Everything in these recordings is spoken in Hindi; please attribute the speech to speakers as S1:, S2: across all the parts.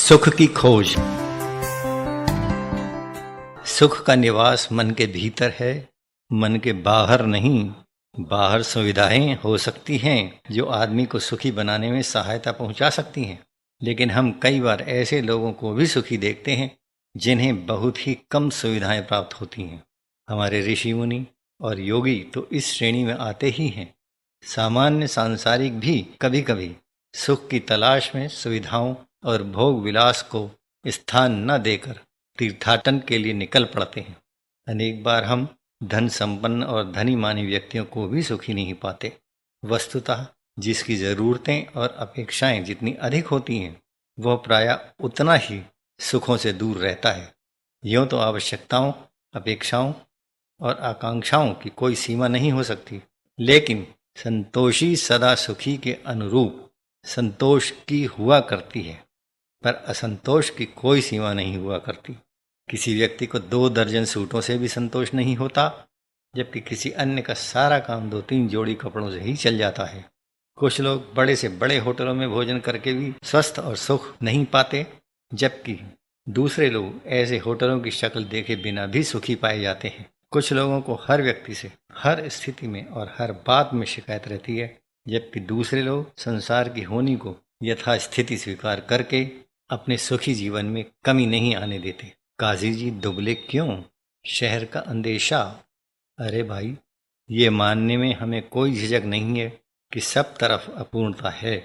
S1: सुख की खोज। सुख का निवास मन के भीतर है, मन के बाहर नहीं। बाहर सुविधाएं हो सकती हैं जो आदमी को सुखी बनाने में सहायता पहुंचा सकती हैं, लेकिन हम कई बार ऐसे लोगों को भी सुखी देखते हैं जिन्हें बहुत ही कम सुविधाएं प्राप्त होती हैं। हमारे ऋषि मुनि और योगी तो इस श्रेणी में आते ही हैं। सामान्य सांसारिक भी कभी कभी सुख की तलाश में सुविधाओं और भोग विलास को स्थान न देकर तीर्थाटन के लिए निकल पड़ते हैं। अनेक बार हम धन संपन्न और धनी मानी व्यक्तियों को भी सुखी नहीं पाते। वस्तुतः जिसकी ज़रूरतें और अपेक्षाएं जितनी अधिक होती हैं, वह प्रायः उतना ही सुखों से दूर रहता है। यूँ तो आवश्यकताओं, अपेक्षाओं और आकांक्षाओं की कोई सीमा नहीं हो सकती, लेकिन संतोषी सदा सुखी के अनुरूप संतोष की हुआ करती है, पर असंतोष की कोई सीमा नहीं हुआ करती। किसी व्यक्ति को 2 दर्जन सूटों से भी संतोष नहीं होता, जबकि किसी अन्य का सारा काम 2-3 जोड़ी कपड़ों से ही चल जाता है। कुछ लोग बड़े से बड़े होटलों में भोजन करके भी स्वस्थ और सुख नहीं पाते, जबकि दूसरे लोग ऐसे होटलों की शक्ल देखे बिना भी सुखी पाए जाते हैं। कुछ लोगों को हर व्यक्ति से हर स्थिति में और हर बात में शिकायत रहती है, जबकि दूसरे लोग संसार की होनी को यथास्थिति स्वीकार करके अपने सुखी जीवन में कमी नहीं आने देते। काजी जी दुबले क्यों, शहर का अंदेशा। अरे भाई, ये मानने में हमें कोई झिझक नहीं है कि सब तरफ अपूर्णता है,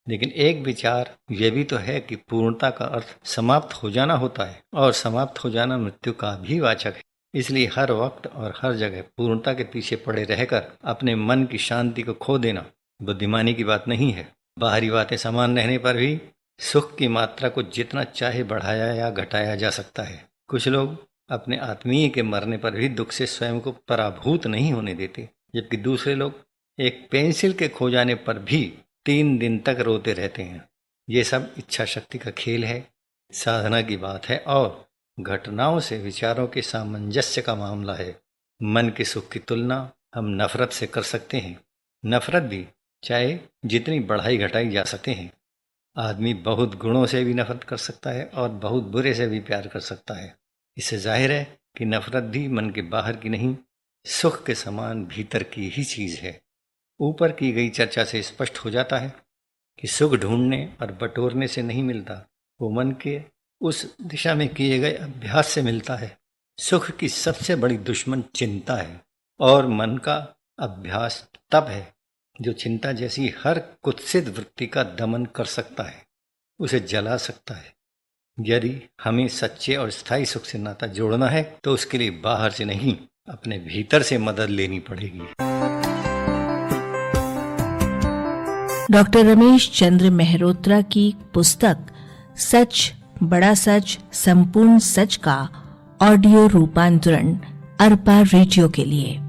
S1: लेकिन एक विचार यह भी तो है कि पूर्णता का अर्थ समाप्त हो जाना होता है, और समाप्त हो जाना मृत्यु का भी वाचक है। इसलिए हर वक्त और हर जगह पूर्णता के पीछे पड़े रहकर अपने मन की शांति को खो देना बुद्धिमानी की बात नहीं है। बाहरी बातें समान रहने पर भी सुख की मात्रा को जितना चाहे बढ़ाया या घटाया जा सकता है। कुछ लोग अपने आत्मीय के मरने पर भी दुख से स्वयं को पराभूत नहीं होने देते, जबकि दूसरे लोग एक पेंसिल के खो जाने पर भी 3 दिन तक रोते रहते हैं। ये सब इच्छा शक्ति का खेल है, साधना की बात है और घटनाओं से विचारों के सामंजस्य का मामला है। मन के सुख की तुलना हम नफरत से कर सकते हैं। नफरत भी चाहे जितनी बढ़ाई घटाई जा सकते हैं। आदमी बहुत गुणों से भी नफरत कर सकता है और बहुत बुरे से भी प्यार कर सकता है। इससे जाहिर है कि नफरत भी मन के बाहर की नहीं, सुख के समान भीतर की ही चीज़ है। ऊपर की गई चर्चा से स्पष्ट हो जाता है कि सुख ढूंढने और बटोरने से नहीं मिलता, वो मन के उस दिशा में किए गए अभ्यास से मिलता है। सुख की सबसे बड़ी दुश्मन चिंता है, और मन का अभ्यास तप है जो चिंता जैसी हर कुत्सित वृत्ति का दमन कर सकता है, उसे जला सकता है। यदि हमें सच्चे और स्थायी सुख से नाता जोड़ना है तो उसके लिए बाहर से नहीं, अपने भीतर से मदद लेनी पड़ेगी।
S2: डॉक्टर रमेश चंद्र मेहरोत्रा की पुस्तक सच बड़ा सच संपूर्ण सच का ऑडियो रूपांतरण अरपा रेडियो के लिए